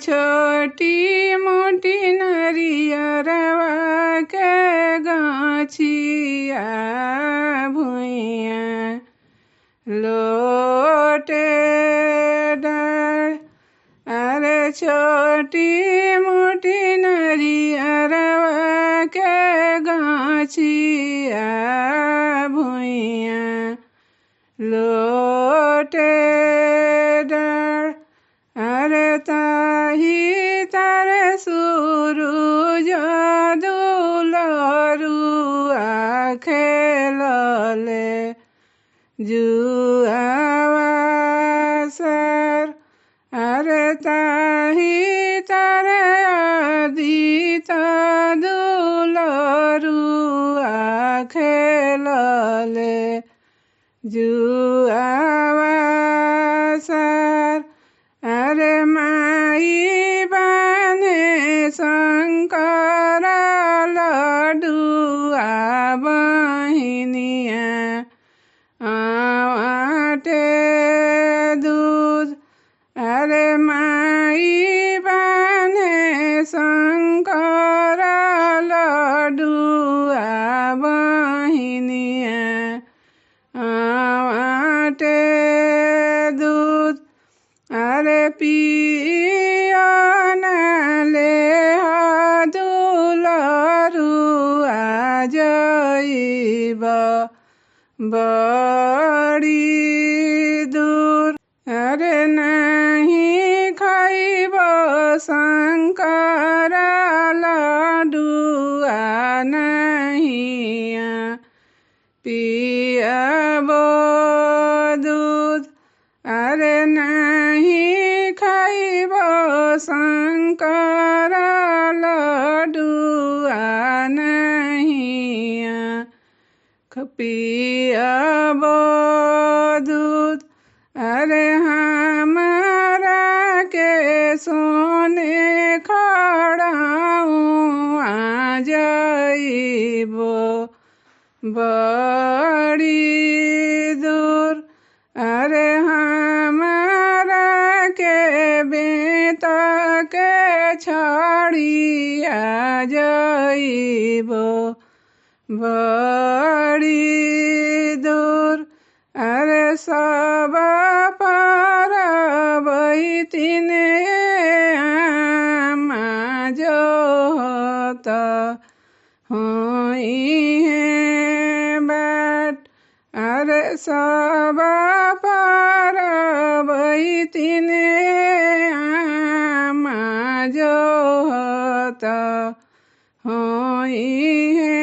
छोटी मोटी नरियरवा के गाछिया भुइया लोटे डार। अरे छोटी मोटी नरियरवा के गाछिया भुइया लोटे डार। अरे ताही तारे सूरज दुलरुआ खेलले जुआवा सर। अरे ताही तारे आदित दुलरुआ खेलले जुआवा सर। अरे माई बाने शंकर लडुआ बहिनिया आटे दूध। अरे माई बाने शंकर लडुआ बहिनिया आटे दूध। अरे पियनले दुलरुआ जइब बड़ी दूर। अरे नहीं खइब शंकर लडुआ नहीं पियब दूध। अरे नहीं खइब शंकर लडुआ नहीं पियब दूध। अरे हमारा के सोने खड़ाऊँ आ जाइब बड़ी दूर। अरे हमारा के बेत के छड़िया जाइब बड़ी दूर। अरे सब परबैतिन आमा जोत होई है बाट। अरे सब परबैतिन आमा जोत होई है